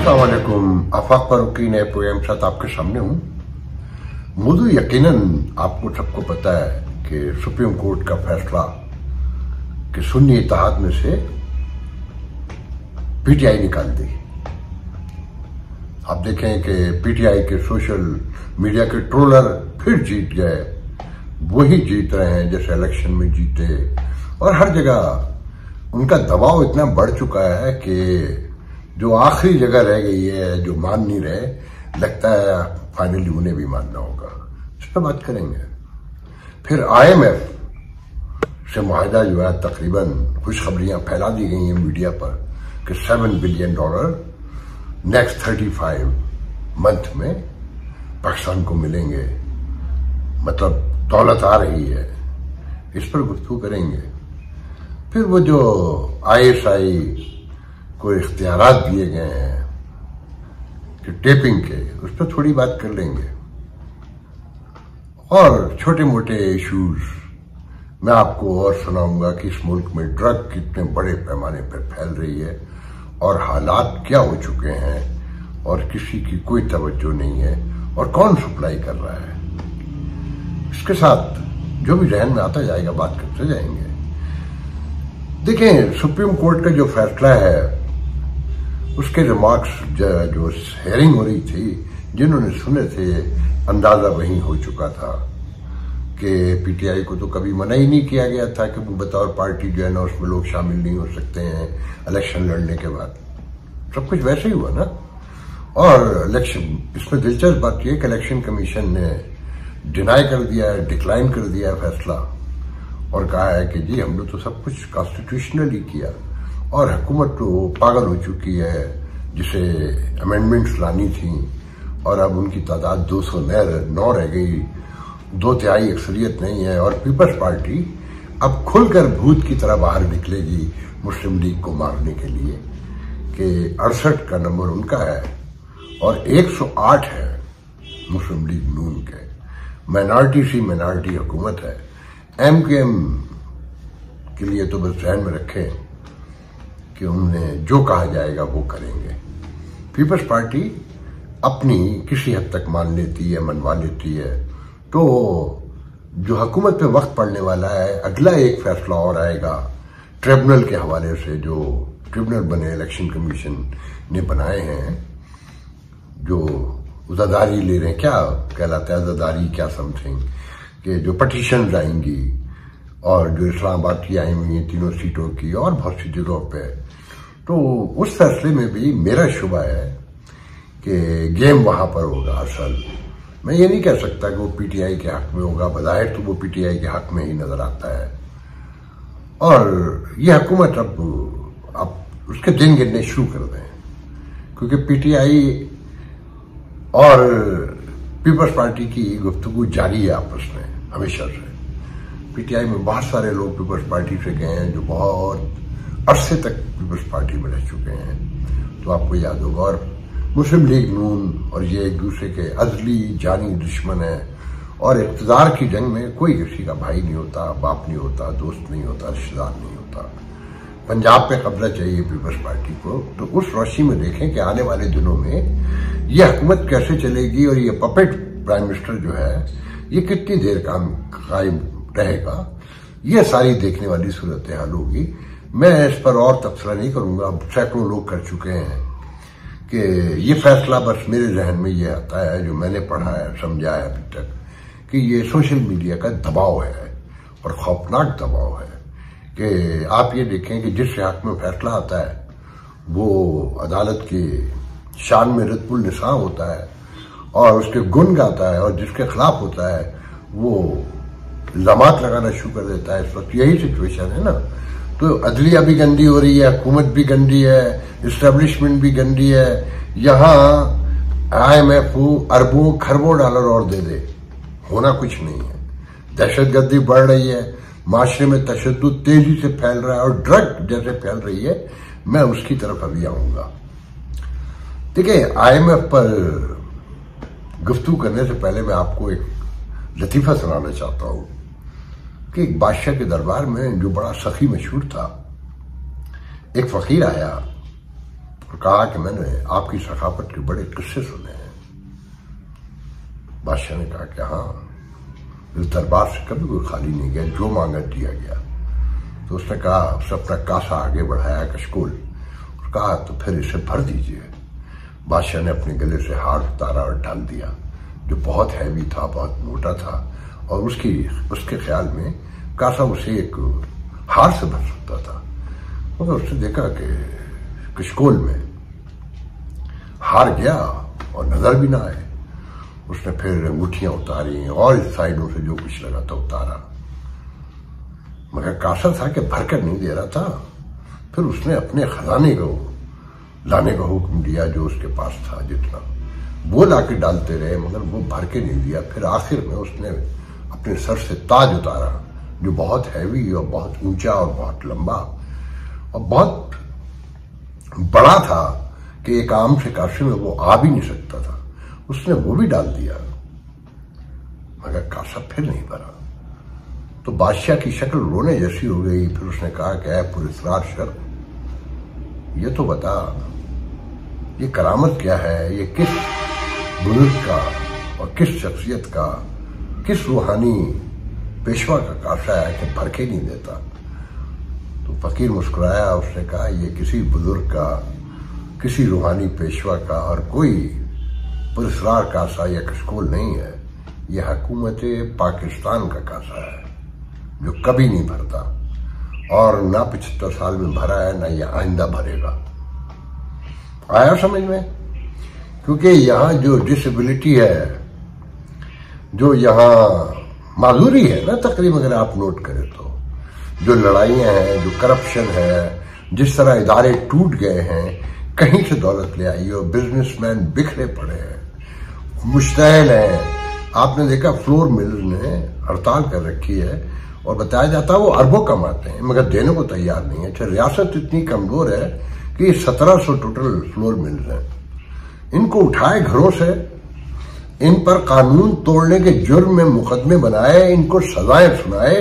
अस्सलाम वालेकुम। आफाक फारूकी नए प्रोग्राम के साथ आपके सामने हूं। मुझे यकीनन आपको सबको पता है कि सुप्रीम कोर्ट का फैसला कि सुन्नी इत्तेहाद में से पीटीआई निकाल दी। आप देखें कि पीटीआई के सोशल मीडिया के ट्रोलर फिर जीत गए। वही जीत रहे हैं जैसे इलेक्शन में जीते, और हर जगह उनका दबाव इतना बढ़ चुका है कि जो आखिरी जगह रह गई है, जो मान नहीं रहे, लगता है फाइनली उन्हें भी मानना होगा। इस पर बात करेंगे। फिर IMF से मुआहदा जो है, तकरीबन खुशखबरियां फैला दी गई हैं मीडिया पर कि $7 बिलियन नेक्स्ट 35 मंथ में पाकिस्तान को मिलेंगे। मतलब दौलत आ रही है। इस पर गुफ्तगू करेंगे। फिर वो जो ISI को इख्तियारात दिए गए हैं कि टेपिंग के, उस पर थोड़ी बात कर लेंगे। और छोटे मोटे इश्यूज मैं आपको और सुनाऊंगा कि इस मुल्क में ड्रग कितने बड़े पैमाने पर फैल रही है और हालात क्या हो चुके हैं और किसी की कोई तवज्जो नहीं है और कौन सप्लाई कर रहा है। इसके साथ जो भी जहन में आता जाएगा बात करते जाएंगे। देखें, सुप्रीम कोर्ट का जो फैसला है उसके रिमार्क्स जो हेयरिंग हो रही थी, जिन्होंने सुने थे, अंदाजा वही हो चुका था कि पीटीआई को तो कभी मना ही नहीं किया गया था कि वो बतौर पार्टी जो है ना उसमें लोग शामिल नहीं हो सकते हैं इलेक्शन लड़ने के बाद। सब कुछ वैसे ही हुआ ना। और इलेक्शन, इसमें दिलचस्प बात यह कि इलेक्शन कमीशन ने डिनाई कर दिया है, डिक्लाइन कर दिया है फैसला, और कहा है कि जी हमने तो सब कुछ कॉन्स्टिट्यूशनली किया और हुकूमत तो पागल हो चुकी है जिसे अमेंडमेंट्स लानी थी, और अब उनकी तादाद 209 रह गई, 2/3 अक्सरियत नहीं है, और पीपल्स पार्टी अब खुलकर भूत की तरह बाहर निकलेगी मुस्लिम लीग को मारने के लिए कि 68 का नंबर उनका है और 108 है मुस्लिम लीग नून के। माइनॉरिटी सी माइनॉरिटी हुकूमत है। MKM के लिए तो बस ध्यान में रखें कि उन्हें जो कहा जाएगा वो करेंगे। पीपल्स पार्टी अपनी किसी हद तक मान लेती है, मनवा लेती है, तो जो हुकूमत पे वक्त पड़ने वाला है, अगला एक फैसला और आएगा ट्रिब्यूनल के हवाले से। जो ट्रिब्यूनल बने इलेक्शन कमीशन ने बनाए हैं, जो उज़ादारी ले रहे हैं, क्या कहलाता है उज़ादारी, क्या समथिंग, कि जो पटिशन आएंगी और जो इस्लामाबाद की आई हुई हैं 3 सीटों की और बहुत सी जगहों पे, तो उस फैसले में भी मेरा शुबा है कि गेम वहां पर होगा। असल मैं ये नहीं कह सकता कि वो पीटीआई के हक में होगा, बज़ाहिर तो वो पीटीआई के हक में ही नजर आता है। और ये हुकूमत अब उसके दिन गिनने शुरू कर दें, क्योंकि पीटीआई और पीपल्स पार्टी की गुफ्तगू जारी है आपस में हमेशा से। पीटीआई में बहुत सारे लोग पीपल्स पार्टी से गए हैं जो बहुत अरसे तक पीपल्स पार्टी में रह चुके हैं, तो आपको याद होगा। और मुस्लिम लीग नून और ये एक दूसरे के अजली जानी दुश्मन है, और इक़्तिदार की जंग में कोई किसी का भाई नहीं होता, बाप नहीं होता, दोस्त नहीं होता, रिश्तेदार नहीं होता। पंजाब पे कब्जा चाहिए पीपल्स पार्टी को, तो उस रोशनी में देखें कि आने वाले दिनों में यह हुकूमत कैसे चलेगी और ये पपेट प्राइम मिनिस्टर जो है ये कितनी देर कायम रहेगा। ये सारी देखने वाली सूरत हाल होगी। मैं इस पर और तबसरा नहीं करूंगा, सैकड़ों लोग कर चुके हैं कि ये फैसला बस मेरे जहन में ये आता है, जो मैंने पढ़ा है, समझा है अभी तक, कि ये सोशल मीडिया का दबाव है और खौफनाक दबाव है। कि आप ये देखें कि जिस हक में फैसला आता है वो अदालत की शान में रद्दुल निसा होता है और उसके गुण गाता है, और जिसके खिलाफ होता है वो इल्जामात लगाना शुरू कर देता है। इस वक्त यही सिचुएशन है ना। तो अदलिया भी गंदी हो रही है, हुकूमत भी गंदी है, इस्टेब्लिशमेंट भी गंदी है। यहाँ IMF अरबों खरबों डॉलर और दे दे, होना कुछ नहीं है। दहशतगर्दी बढ़ रही है, माशरे में तशद्दुद तेजी से फैल रहा है और ड्रग जैसे फैल रही है। मैं उसकी तरफ अभी आऊंगा। देखिए, IMF पर गुफ्तगू करने से पहले मैं आपको एक लतीफा सुनाना चाहता हूं कि एक बादशाह के दरबार में जो बड़ा सखी मशहूर था, एक फकीर आया और कहा कि मैंने आपकी सखाफत के बड़े किस्से सुने हैं। बादशाह ने कहा कि हाँ, इस दरबार से कभी कोई खाली नहीं गया, जो मांगा दिया गया। तो उसने कहा, उसने अपना कासा आगे बढ़ाया कशकोल और कहा तो फिर इसे भर दीजिए। बादशाह ने अपने गले से हार उतारा और डाल दिया, जो बहुत हैवी था, बहुत मोटा था, और उसके ख्याल में कासा उसे एक हार से भर सकता था। मगर उसने देखा कि कशकोल में हार गया और नजर भी ना आए। उसने फिर अंगूठियां उतारी और इस साइडों से जो कुछ लगा था उतारा, मगर कासा था कि भरकर नहीं दे रहा था। फिर उसने अपने खजाने को लाने का हुक्म दिया, जो उसके पास था जितना वो लाके डालते रहे, मगर वो भर के नहीं दिया। फिर आखिर में उसने अपने सर से ताज उतारा, जो बहुत हैवी और बहुत ऊंचा और बहुत लंबा और बहुत बड़ा था कि एक आम से कासे में वो आ भी नहीं सकता था। उसने वो भी डाल दिया, मगर कासा फिर नहीं भरा। तो बादशाह की शक्ल रोने जैसी हो गई। फिर उसने कहा कि ऐ पुरस्कार शर, ये तो बता, ये करामत क्या है, ये किस बुजुर्ग का और किस शख्सियत का, किस रूहानी पेशवा का कासा है कि भर के नहीं देता। तो फकीर मुस्कुराया, उसने कहा ये किसी बुजुर्ग का, किसी रूहानी पेशवा का और कोई पुरस्कार कासा या कशकोल नहीं है, ये हुकूमत पाकिस्तान का कासा है, जो कभी नहीं भरता और ना 75 साल में भरा है, ना ये आइंदा भरेगा। आया समझ में? क्योंकि यहाँ जो डिसेबिलिटी है, जो यहाँ माजूरी है ना, तकरीबन अगर आप नोट करें तो, जो लड़ाइयाँ हैं, जो करप्शन है, जिस तरह इदारे टूट गए हैं, कहीं से दौलत ले आई और बिजनेसमैन बिखरे पड़े हैं, मुश्तैल हैं। आपने देखा फ्लोर मिल्स ने हड़ताल कर रखी है और बताया जाता है वो अरबों कमाते हैं, मगर देने को तैयार नहीं है। अच्छा, रियासत इतनी कमजोर है कि 1700 टोटल फ्लोर मिल्स हैं। इनको उठाए घरों से, इन पर कानून तोड़ने के जुर्म में मुकदमे बनाए, इनको सजाएं सुनाए।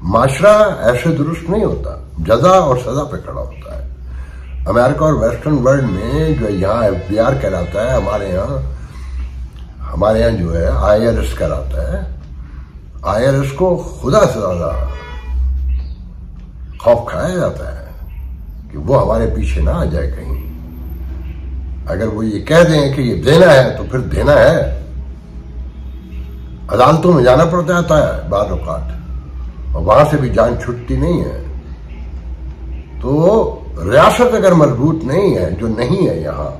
माशरा ऐसे दुरुस्त नहीं होता, जजा और सजा पे खड़ा होता है। अमेरिका और वेस्टर्न वर्ल्ड में जो यहाँ FBI कहलाता है, हमारे यहाँ जो है IRS कहलाता है। IRS को खुदा से ज्यादा खौफ खाया जाता है कि वो हमारे पीछे ना आ जाए कहीं। अगर वो ये कह दें कि ये देना है तो फिर देना है। अदालतों में जाना पड़ता है बाद औकात, और वहां से भी जान छूटती नहीं है। तो रियासत अगर मजबूत नहीं है, जो नहीं है यहाँ,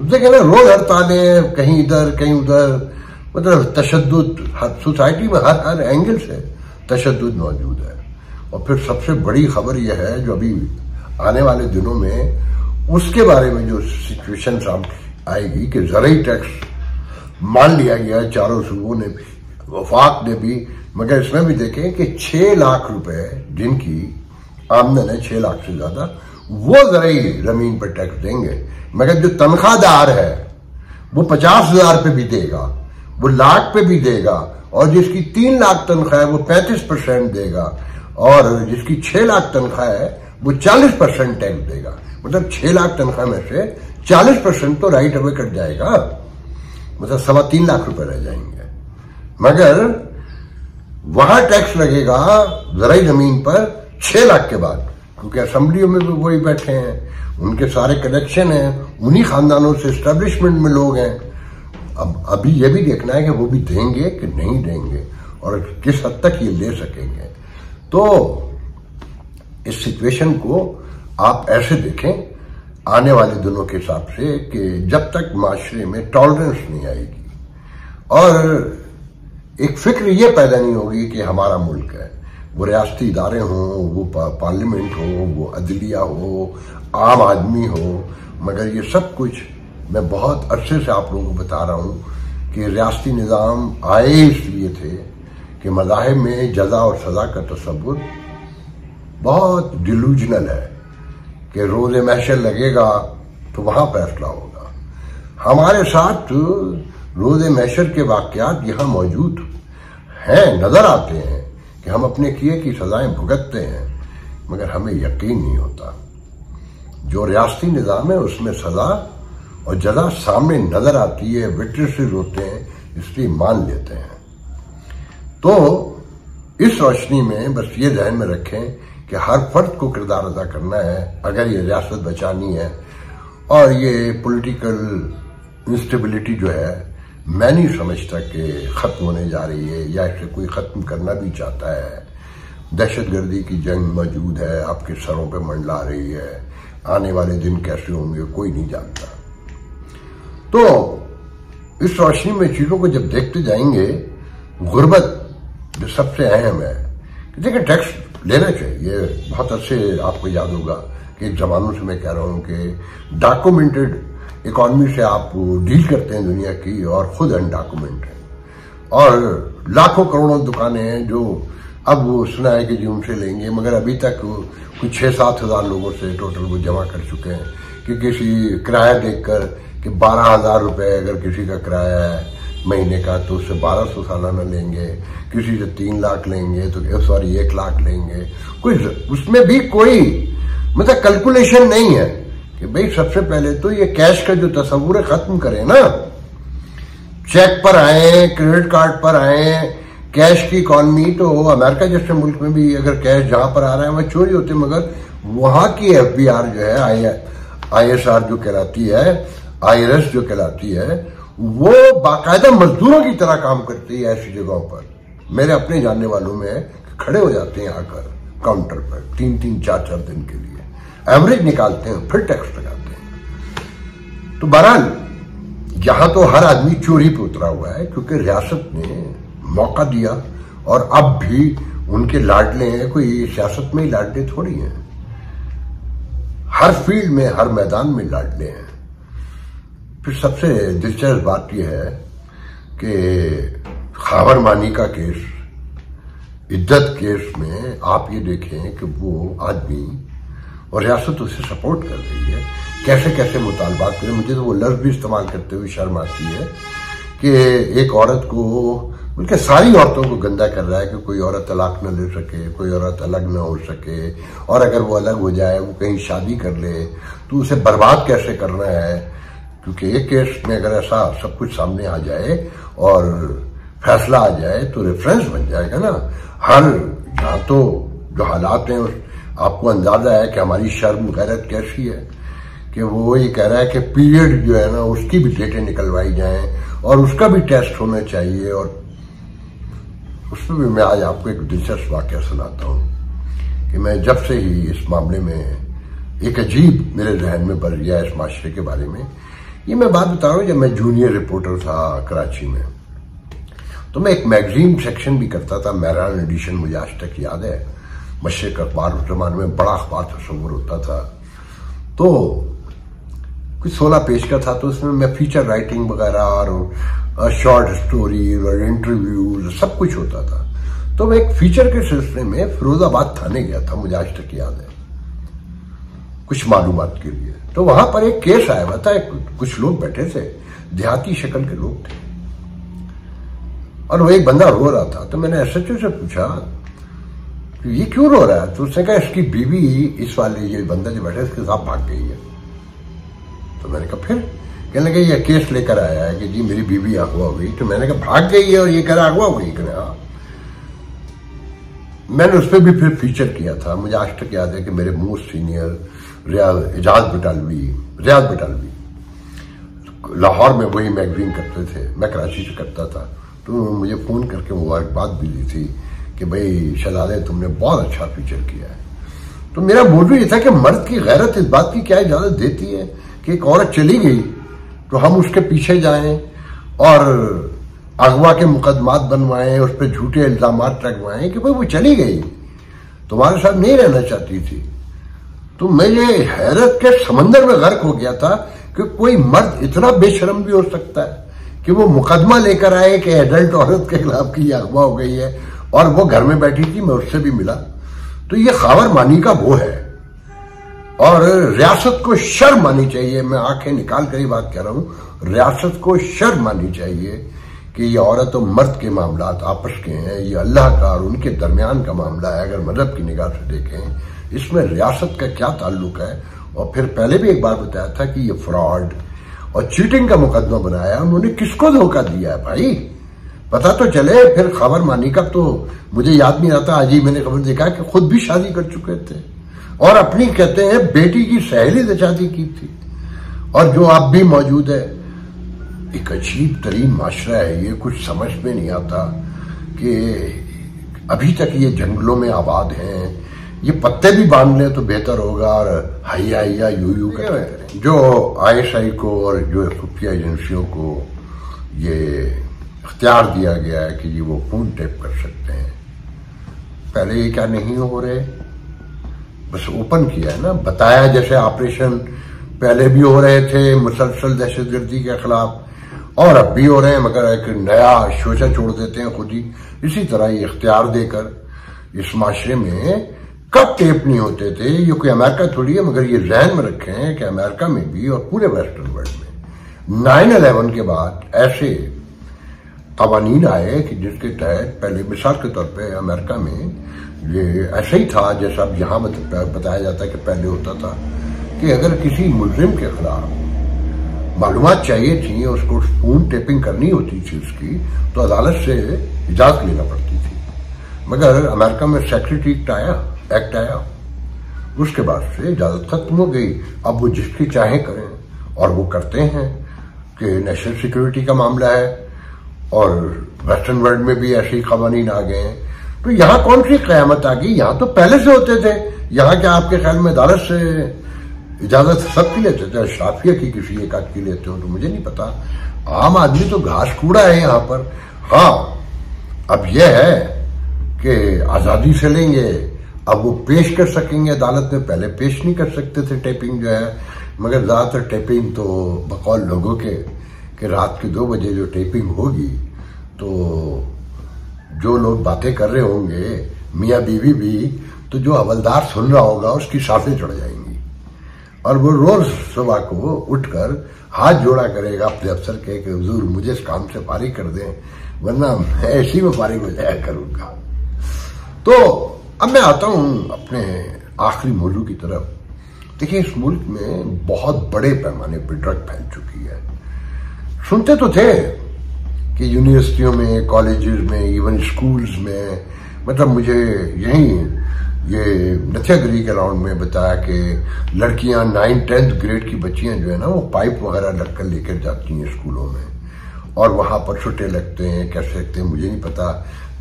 देखे ना रोज हड़तालें, कहीं इधर कहीं उधर, मतलब तशद्दुद सोसाइटी में हर एंगल से तशद्दुद मौजूद है। और फिर सबसे बड़ी खबर यह है, जो अभी आने वाले दिनों में उसके बारे में जो सिचुएशन सामने आएगी कि ज़राई टैक्स मान लिया गया चारों सूबों ने भी, वफाक ने भी, मगर इसमें भी देखें कि 6 लाख रुपए जिनकी आमदन है, 6 लाख से ज्यादा, वो ज़राई जमीन पर टैक्स देंगे। मगर जो तनख्वाहदार है वो 50,000 पे भी देगा, वो लाख पे भी देगा, और जिसकी 3 लाख तनख्वाह है वो 35% देगा, और जिसकी 6 लाख तनख्वाह है वो 40% टैक्स देगा। मतलब 6 लाख तनख्वाह में से 40% तो राइट अवे कट जाएगा, मतलब 3.25 लाख रुपए रह जाएंगे। मगर वहां टैक्स लगेगा ज़राई जमीन पर 6 लाख के बाद, क्योंकि असेंबलियों में भी वही बैठे हैं, उनके सारे कनेक्शन हैं, उन्हीं खानदानों से एस्टेब्लिशमेंट में लोग हैं। अब अभी ये भी देखना है कि वो भी देंगे कि नहीं देंगे और किस हद तक ये ले सकेंगे। तो इस सिचुएशन को आप ऐसे देखें आने वाले दिनों के हिसाब से कि जब तक माशरे में टॉलरेंस नहीं आएगी और एक फिक्र ये पैदा नहीं होगी कि हमारा मुल्क है, वो रियासती इदारे हों, वो पार्लियामेंट हो, वो अदलिया हो, आम आदमी हो, मगर ये सब कुछ मैं बहुत अरसे से आप लोगों को बता रहा हूं कि रियासती निज़ाम आए इसलिए थे कि मज़ाहिब में जज़ा और सज़ा का तसव्वुर बहुत डिलूजनल है कि रोज़े महशर लगेगा तो वहां फैसला होगा। हमारे साथ रोज़े महशर के वाक़यात यहाँ मौजूद हैं, नजर आते हैं कि हम अपने किए की सजाएं भुगतते हैं, मगर हमें यकीन नहीं होता। जो रियासती निज़ाम है उसमें सजा और जजा सामने नजर आती है, विटनेसेस होते हैं, इसलिए मान लेते हैं। तो इस रोशनी में बस ये ध्यान में रखें कि हर फर्द को किरदार अदा करना है अगर ये रियासत बचानी है। और ये पॉलिटिकल इंस्टेबिलिटी जो है मैं नहीं समझता कि खत्म होने जा रही है या इसे कोई खत्म करना भी चाहता है। दहशतगर्दी की जंग मौजूद है, आपके सरों पे मंडला रही है, आने वाले दिन कैसे होंगे कोई नहीं जानता। तो इस रोशनी में चीजों को जब देखते जाएंगे, गुर्बत जो सबसे अहम है कि देखिए टैक्स लेना चाहिए। बहुत अच्छे आपको याद होगा कि एक जमानों से मैं कह रहा हूं कि डॉक्यूमेंटेड इकोनॉमी से आप डील करते हैं दुनिया की और खुद अनडॉक्यूमेंट है। और लाखों करोड़ों दुकानें हैं जो अब वो सुना है कि जो उनसे लेंगे, मगर अभी तक कुछ 6-7 हजार लोगों से टोटल वो जमा कर चुके हैं कि किसी किराया देखकर कि 12,000 रुपए अगर किसी का किराया है महीने का तो उससे 1200 सालाना लेंगे, किसी से 3 लाख लेंगे तो 1 लाख लेंगे। कोई उसमें भी कोई मतलब कैलकुलेशन नहीं है कि भाई सबसे पहले तो ये कैश का जो तस्वुर है खत्म करें ना। चेक पर आए, क्रेडिट कार्ड पर आए, कैश की इकॉनमी। तो अमेरिका जैसे मुल्क में भी अगर कैश जहां पर आ रहा है वह चोरी होती है, मगर वहां की FBR जो है, ISR जो कहलाती है, IRS जो कहलाती है, वो बाकायदा मजदूरों की तरह काम करती है ऐसी जगहों पर। मेरे अपने जानने वालों में खड़े हो जाते हैं आकर काउंटर पर 3-3, 4-4 दिन के लिए, एवरेज निकालते हैं, फिर टैक्स लगाते हैं। तो बहरहाल यहां तो हर आदमी चोरी पे उतरा हुआ है क्योंकि रियासत ने मौका दिया और अब भी उनके लाडले हैं। कोई सियासत में ही लाडले थोड़ी हैं, हर फील्ड में, हर मैदान में लाडले हैं। फिर सबसे दिलचस्प बात यह है कि खावर मानी का केस, इद्दत केस में आप ये देखें कि वो आदमी और रियासत उसे सपोर्ट कर रही है, कैसे कैसे मुतालबात करें। मुझे तो वो लफ्ज भी इस्तेमाल करते हुए शर्म आती है कि एक औरत को, बल्कि सारी औरतों को गंदा कर रहा है कि कोई औरत तलाक न ले सके, कोई औरत अलग न हो सके, और अगर वो अलग हो जाए, वो कहीं शादी कर ले तो उसे बर्बाद कैसे करना है। क्योंकि एक केस में अगर ऐसा सब कुछ सामने आ जाए और फैसला आ जाए तो रेफरेंस बन जाएगा ना। हर यहाँ तो जो हालात हैं आपको अंदाजा है कि हमारी शर्म गैरत कैसी है कि वो ये कह रहा है कि पीरियड जो है ना उसकी भी डेटे निकलवाई जाएं और उसका भी टेस्ट होना चाहिए। और उसमें भी मैं आज आपको एक दिलचस्प वाकया सुनाता हूँ कि मैं जब से ही इस मामले में एक अजीब मेरे जहन में बढ़ गया इस माशरे के बारे में। ये मैं बात बता रहा हूँ जब मैं जूनियर रिपोर्टर था कराची में, तो मैं एक मैगजीन सेक्शन भी करता था, मैरान एडिशन, मुझे आज तक याद है। मशरिक अखबार उस जमाने में बड़ा अखबार तस्वुर होता था, तो कुछ 16 पेज का था। तो उसमें मैं फीचर राइटिंग वगैरह और शॉर्ट स्टोरी और इंटरव्यूज सब कुछ होता था। तो मैं एक फीचर के सिलसिले में फिरोजाबाद थाने गया था, मुझे आज तक याद है, कुछ मालूमात के लिए। तो वहां पर एक केस आया हुआ था, कुछ लोग बैठे थे, देहाती शक्ल के लोग थे, और वो एक बंदा रो रहा था। तो मैंने SHO से पूछा कि ये क्यों रो रहा है। तो उसने कहा इसकी बीवी इस वाले ये बंदा जो बैठा है इसके साथ भाग गई है। तो मैंने कहा फिर? कहने लगे ये केस लेकर आया है कि जी मेरी बीवी अगवा हो गई। तो मैंने कहा भाग गई है और ये कह रहा अगवा हो गई। कहने हाँ। मैंने उस पर भी फिर फीचर किया था। मुझे आज तक याद है कि मेरे मोस्ट सीनियर रियाज बटालवी लाहौर में वही मैगजीन करते थे, मैं कराची से करता था। तो मुझे फोन करके मुबारकबाद भी दी थी कि भाई शहजादे तुमने बहुत अच्छा फीचर किया है। तो मेरा मौजू ये था कि मर्द की गैरत इस बात की क्या इजाजत देती है कि एक औरत चली गई तो हम उसके पीछे जाएं और अगवा के मुकदमात बनवाएं, उस पर झूठे इल्जामात लगवाएं कि भाई वो चली गई, तुम्हारे साथ नहीं रहना चाहती थी। तो मैं ये हैरत के समंदर में गर्क हो गया था कि कोई मर्द इतना बेशर्म भी हो सकता है कि वो मुकदमा लेकर आए कि एडल्ट औरत के खिलाफ की अगवा हो गई है, और वो घर में बैठी थी, मैं उससे भी मिला। तो ये खावर मानी का वो है, और रियासत को शर्म आनी चाहिए। मैं आंखें निकाल कर ही बात कह रहा हूं, रियासत को शर्म आनी चाहिए कि ये औरत और मर्द के मामला आपस के हैं, ये अल्लाह का और उनके दरमियान का मामला है। अगर मजहब की निगाह से देखें इसमें रियासत का क्या ताल्लुक है और फिर पहले भी एक बार बताया था कि ये फ्रॉड और चीटिंग का मुकदमा बनाया। उन्होंने किसको धोखा दिया है भाई, पता तो चले। फिर खबर मानी कब, तो मुझे याद नहीं आता, आज ही मैंने खबर देखा कि खुद भी शादी कर चुके थे और अपनी कहते हैं बेटी की सहेली से शादी की थी, और जो आप भी मौजूद है। एक अजीब तरीन माशरा है ये, कुछ समझ में नहीं आता कि अभी तक ये जंगलों में आबाद हैं। ये पत्ते भी बांध लें तो बेहतर होगा, और हैया हैया यू करें। जो ISI को और जो खुफिया एजेंसियों को ये इख्तियार दिया गया है कि ये वो फोन टेप कर सकते हैं, पहले ये क्या नहीं हो रहे, बस ओपन किया है ना, बताया। जैसे ऑपरेशन पहले भी हो रहे थे मुसलसल दहशतगर्दी के खिलाफ, और अब भी हो रहे हैं, मगर एक नया शोशा छोड़ देते हैं खुद ही। इसी तरह ये इख्तियार देकर इस माशरे में कब टेप नहीं होते थे। ये कोई अमेरिका थोड़ी है, मगर ये जहन में रखें कि अमेरिका में भी और पूरे वेस्टर्न वर्ल्ड में 9/11 के बाद ऐसे कवानीन आए कि जिसके तहत पहले मिसाल के तौर पे अमेरिका में ये ऐसा ही था जैसा अब यहाँ बताया जाता है कि पहले होता था कि अगर किसी मुजरिम के खिलाफ मालूमात चाहिए थी, उसको फोन टेपिंग करनी होती थी उसकी, तो अदालत से इजाजत लेना पड़ती थी। मगर अमेरिका में सेक्रेटरी एक्ट आया, उसके बाद से इजाजत खत्म हो गई। अब वो जिसकी चाहे करें, और वो करते हैं कि नेशनल सिक्योरिटी का मामला है, और वेस्टर्न वर्ल्ड में भी ऐसे ही कवानीन आ गए हैं। तो यहाँ कौन सी कयामत आ गई, यहाँ तो पहले से होते थे। यहाँ क्या आपके ख्याल में अदालत से इजाजत सबकी लेते थे, शाफिया की किसी एक आध की लेते हो तो मुझे नहीं पता। आम आदमी तो घास कूड़ा है यहाँ पर। हाँ, अब यह है कि आजादी से लेंगे, अब वो पेश कर सकेंगे अदालत में, पहले पेश नहीं कर सकते थे टेपिंग जो है। मगर ज्यादातर टेपिंग तो बकौल लोगों के कि रात के 2 बजे जो टेपिंग होगी तो जो लोग बातें कर रहे होंगे मियाँ बीवी भी, तो जो हवलदार सुन रहा होगा उसकी सांसें चढ़ जाएंगी, और वो रोज सुबह को उठकर हाथ जोड़ा करेगा अपने अफसर के कि हुजूर मुझे इस काम से फारिग कर दें, वरना मैं ऐसी में फारिग हो जाया करूंगा। तो अब मैं आता हूं अपने आखिरी मौजू की तरफ। देखिए, इस मुल्क में बहुत बड़े पैमाने पर ड्रग फैल चुकी है। सुनते तो थे कि यूनिवर्सिटियों में, कॉलेजेस में, इवन स्कूल्स में, मतलब मुझे यहीं ये नथियागरी के राउंड में बताया कि लड़कियां 9th-10th ग्रेड की बच्चियां जो है ना, वो पाइप वगैरह रखकर लेकर जाती हैं स्कूलों में, और वहां पर छुट्टे लगते हैं, कैसे लगते हैं मुझे नहीं पता,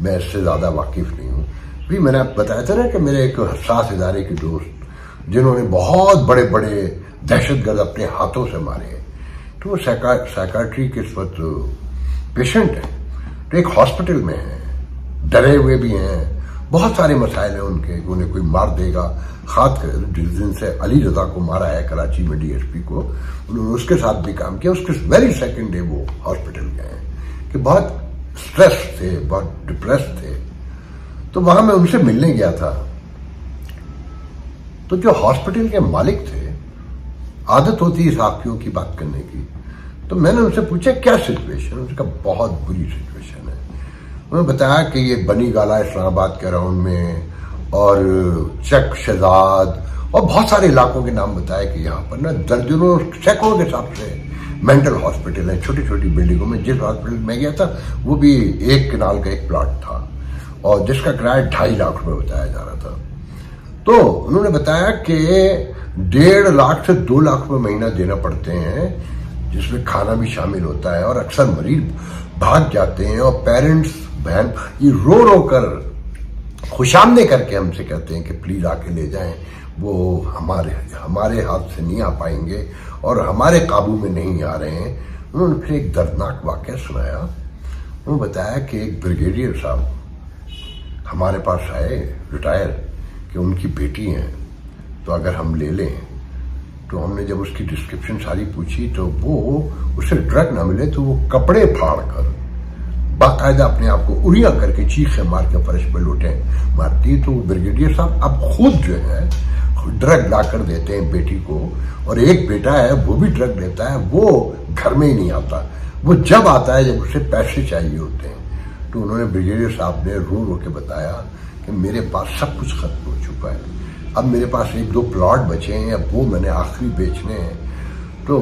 मैं इससे ज्यादा वाकिफ नहीं हूँ। भी मैंने बताया था ना कि मेरे एक हसास इदारे के दोस्त जिन्होंने बहुत बड़े बड़े दहशतगर्द अपने हाथों से मारे, तो वो साइकाट्री के इस वक्त पेशेंट है, तो एक हॉस्पिटल में है, डरे हुए भी हैं, बहुत सारे मसाइल हैं उनके, उन्हें कोई मार देगा। खास कर जिस दिन से अली रजा को मारा है कराची में DSP को, उन्होंने उसके साथ भी काम किया। उसके वेरी सेकंड डे वो हॉस्पिटल गए कि बहुत स्ट्रेस थे, बहुत डिप्रेस थे। तो वहां मैं उनसे मिलने गया था, तो जो हॉस्पिटल के मालिक थे, आदत होती है साथियों की बात करने की, तो मैंने उनसे पूछा क्या सिचुएशन, उनका बहुत बुरी सिचुएशन है। उन्होंने बताया कि ये बनी गाला इस्लामाबाद के राउंड में, और चक शहजाद, और बहुत सारे इलाकों के नाम बताया कि यहाँ पर ना दर्जनों सैकड़ों के हिसाब से मेंटल हॉस्पिटल है, छोटी छोटी बिल्डिंगों में। जिस हॉस्पिटल में गया था वो भी 1 कनाल का एक प्लॉट था, और जिसका किराया 2.5 लाख रुपए बताया जा रहा था। तो उन्होंने बताया कि 1.5 लाख से 2 लाख रुपए महीना देना पड़ते हैं, जिसमें खाना भी शामिल होता है, और अक्सर मरीज भाग जाते हैं, और पेरेंट्स बहन ये रो रो कर खुशामदे करके हमसे कहते हैं कि प्लीज आके ले जाएं, वो हमारे हाथ से नहीं आ पाएंगे और हमारे काबू में नहीं आ रहे हैं। उन्होंने फिर एक दर्दनाक वाकया सुनाया। उन्होंने बताया कि एक ब्रिगेडियर साहब हमारे पास आए, रिटायर, कि उनकी बेटी हैं, तो अगर हम ले लें। तो हमने जब उसकी डिस्क्रिप्शन सारी पूछी तो वो उसे ड्रग ना मिले तो वो कपड़े फाड़ कर बाकायदा अपने आप को उड़िया करके चीखे मार के फर्श पर लौटे मारती। तो ब्रिगेडियर साहब अब खुद जो है ड्रग ला कर देते हैं बेटी को, और एक बेटा है वो भी ड्रग लेता है, वो घर में ही नहीं आता, वो जब आता है जब उसे पैसे चाहिए होते हैं। तो उन्होंने ब्रिगेडियर साहब ने रो रो के बताया कि मेरे पास सब कुछ खत्म हो चुका है, अब मेरे पास 1-2 प्लॉट बचे हैं, अब वो मैंने आखिरी बेचने हैं। तो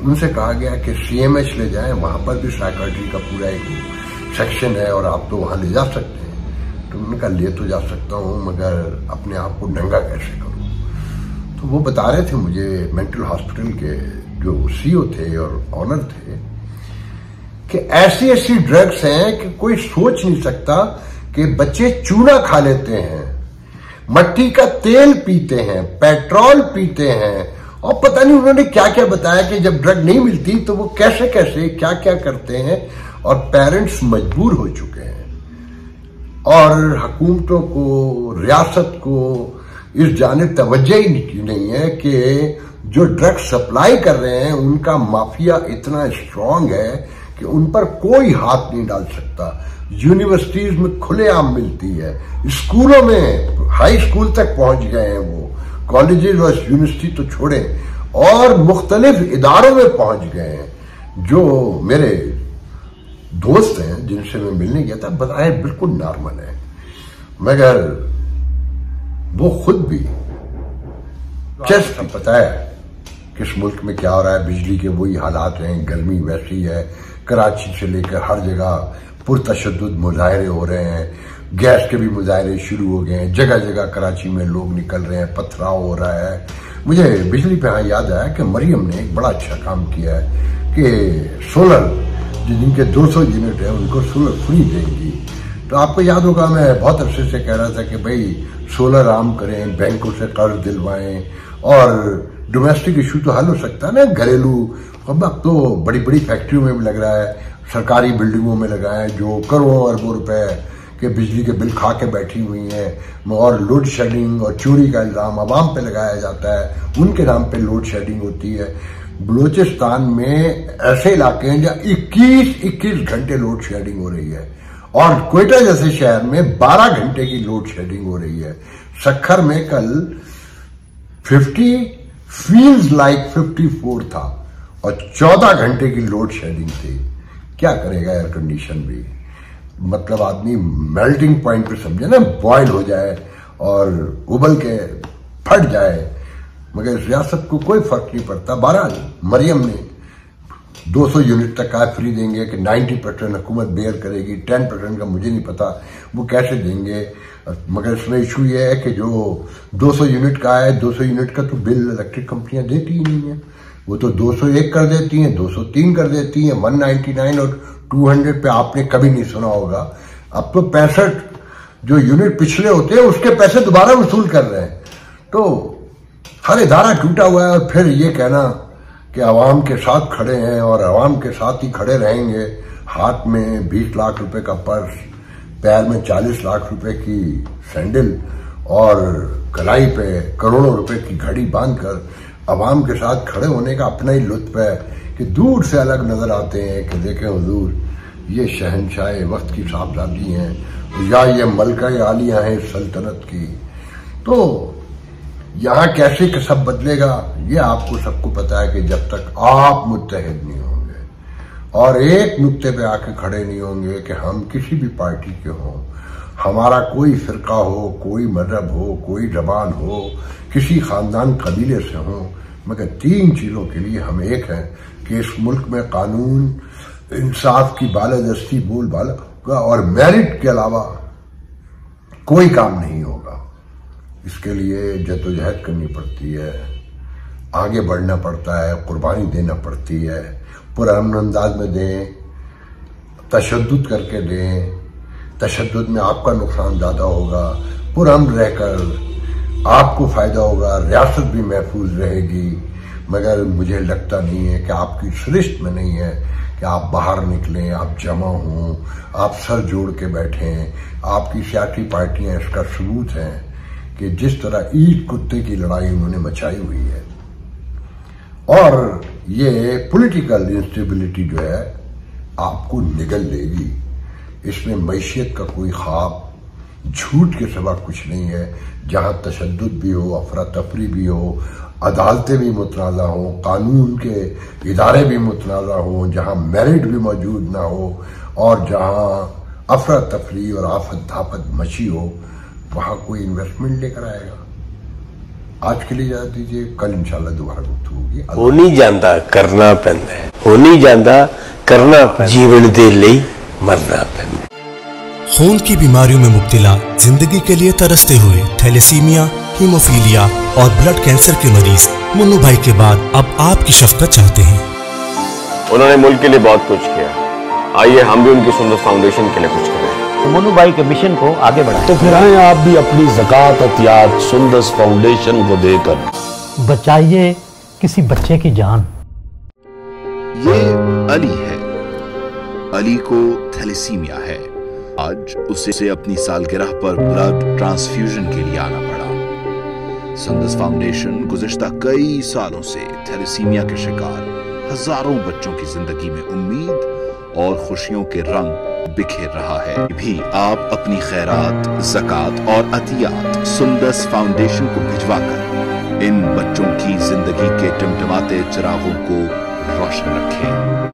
उनसे कहा गया कि CMH ले जाएं, वहाँ पर भी साइकाट्री का पूरा एक सेक्शन है और आप तो वहाँ ले जा सकते हैं। तो उन्होंने कहा ले तो जा सकता हूँ, मगर अपने आप को नंगा कैसे करूँ। तो वो बता रहे थे मुझे, मेंटल हॉस्पिटल के जो CEO थे और ऑनर थे, कि ऐसी ऐसी ड्रग्स हैं कि कोई सोच नहीं सकता कि बच्चे चूना खा लेते हैं, मट्टी का तेल पीते हैं, पेट्रोल पीते हैं, और पता नहीं उन्होंने क्या क्या बताया कि जब ड्रग नहीं मिलती तो वो कैसे कैसे क्या क्या करते हैं। और पेरेंट्स मजबूर हो चुके हैं और हुकूमतों को, रियासत को इस जानिब तवज्जो ही नहीं है कि जो ड्रग सप्लाई कर रहे हैं उनका माफिया इतना स्ट्रांग है कि उन पर कोई हाथ नहीं डाल सकता। यूनिवर्सिटीज में खुलेआम मिलती है, स्कूलों में हाई स्कूल तक पहुंच गए हैं वो, कॉलेजेस और यूनिवर्सिटी तो छोड़े, और मुख्तलिफ इदारों में पहुंच गए हैं। जो मेरे दोस्त हैं जिनसे मैं मिलने गया था बताए बिल्कुल नॉर्मल है, मगर वो खुद भी जस्ट पता है किस मुल्क में क्या हो रहा है। बिजली के वही हालात हैं, गर्मी वैसी है, कराची से लेकर हर जगह पुरतशद्दुद मुजाहरे हो रहे हैं, गैस के भी मुजाहरे शुरू हो गए हैं, जगह जगह कराची में लोग निकल रहे हैं, पथराव हो रहा है। मुझे बिजली पे हाँ याद आया कि मरियम ने एक बड़ा अच्छा काम किया है कि सोलर जिनके 200 यूनिट है उनको सोलर फ्री देंगी। तो आपको याद होगा मैं बहुत अरसे से कह रहा था कि भाई सोलर आम करें, बैंकों से कर्ज दिलवाएं और डोमेस्टिक इशू तो हल हो सकता है ना, घरेलू। अब तो बड़ी बड़ी फैक्ट्रियों में भी लग रहा है, सरकारी बिल्डिंगों में लगा है जो करोड़ों अरबों रुपए के बिजली के बिल खा के बैठी हुई हैं, और लोड शेडिंग और चोरी का इल्जाम आवाम पे लगाया जाता है, उनके नाम पे लोड शेडिंग होती है। बलूचिस्तान में ऐसे इलाके हैं जहाँ 21 घंटे लोड शेडिंग हो रही है, और क्वेटा जैसे शहर में 12 घंटे की लोड शेडिंग हो रही है। सक्खर में कल 50 फील्स लाइक 54 था और 14 घंटे की लोड शेडिंग थी। क्या करेगा एयर कंडीशन भी, मतलब आदमी मेल्टिंग पॉइंट पे समझे ना, बॉयल हो जाए और उबल के फट जाए, मगर रियासत को कोई फर्क नहीं पड़ता। बहरहाल मरियम ने 200 यूनिट तक का फ्री देंगे कि 90% हुकूमत बेयर करेगी, 10% का मुझे नहीं पता वो कैसे देंगे। मगर इसमें इशू ये है कि जो 200 यूनिट का है, 200 यूनिट का तो बिल इलेक्ट्रिक कंपनियां देती ही नहीं है, वो तो 201 कर देती हैं, 203 कर देती हैं, 199 और 200 पे आपने कभी नहीं सुना होगा। अब तो 65 जो यूनिट पिछले होते हैं उसके पैसे दोबारा वसूल कर रहे हैं। तो हर इदारा टूटा हुआ है, और फिर ये कहना कि आवाम के साथ खड़े हैं और आवाम के साथ ही खड़े रहेंगे। हाथ में 20 लाख रुपए का पर्स, पैर में 40 लाख रुपए की सैंडल और कलाई पे करोड़ों रुपए की घड़ी बांधकर आवाम के साथ खड़े होने का अपना ही लुत्फ है कि दूर से अलग नजर आते हैं कि देखें हुजूर ये शहनशाह वक्त की साहबजादी हैं या ये मलका आलिया हैं सल्तनत की। तो यहाँ कैसे कसब बदलेगा ये आपको सबको पता है कि जब तक आप मुत्तहिद नहीं होंगे और एक नुक्ते पे आके खड़े नहीं होंगे कि हम किसी भी पार्टी के हों, हमारा कोई फिरका हो, कोई मजहब हो, कोई जबान हो, किसी खानदान कबीले से हो, मगर 3 चीजों के लिए हम एक हैं कि इस मुल्क में कानून इंसाफ की बालादस्ती बोलबाला और मेरिट के अलावा कोई काम नहीं होगा। इसके लिए जद्दोजहद करनी पड़ती है, आगे बढ़ना पड़ता है, कुर्बानी देना पड़ती है, पुरअमन अंदाज में दें, तशद्दुद करके दें। तशद्दुद में आपका नुकसान ज़्यादा होगा, पुरअमन रहकर आपको फ़ायदा होगा, रियासत भी महफूज रहेगी। मगर मुझे लगता नहीं है कि आपकी सरिश्त में नहीं है कि आप बाहर निकलें, आप जमा हों, आप सर जोड़ के बैठें। आपकी सियासी पार्टियां इसका सबूत हैं कि जिस तरह ईद कुत्ते की लड़ाई उन्होंने मचाई हुई है, और ये पॉलिटिकल इंस्टेबिलिटी जो है आपको निगल लेगी। इसमें मैशियत का कोई ख्वाब झूठ के सिवा कुछ नहीं है। जहां तशद्दुद भी हो, अफरा तफरी भी हो, अदालतें भी मुतनाज़ा हो, कानून के इदारे भी मुतनाज़ा हो, जहां मेरिट भी मौजूद ना हो और जहां अफरा तफरी और आफत धाफत मची हो, वहां कोई इन्वेस्टमेंट लेकर आएगा? आज के लिए इजाजत दीजिए, कल इंशाल्लाह दोबारा गुफ्तगू होगी। हो नहीं जाता करना पैंदा है, हो नहीं जाता करना पैंदा, जीवन दे लई मरना पैंदा। खून की बीमारियों में मुब्तला, जिंदगी के लिए तरसते हुए थैलेसीमिया, हीमोफीलिया और ब्लड कैंसर के मरीज मुन्नू भाई के बाद अब आपकी शफकत चाहते हैं। उन्होंने मुल्क के लिए बहुत कुछ किया, आइए हम भी उनकी सुंदर फाउंडेशन के लिए कुछ करें। तो मुन्नू भाई के मिशन को आगे बढ़ाएं। तो फिर आए आप भी अपनी ज़कात अतियात सुंदस फाउंडेशन को देकर बचाइए किसी बच्चे की जान। ये अली है। अली को थैलेसीमिया है। आज उसे अपनी सालगिरह पर ब्लड ट्रांसफ्यूजन के लिए आना पड़ा। सुंदस फाउंडेशन गुज़िश्ता कई सालों से थैलेसीमिया के शिकार हजारों बच्चों की जिंदगी में उम्मीद और खुशियों के रंग बिखेर रहा है। भी आप अपनी खैरात, ज़कात और अतियात सुंदस फाउंडेशन को भिजवाकर इन बच्चों की जिंदगी के टिमटिमाते चिरागों को रोशन रखें।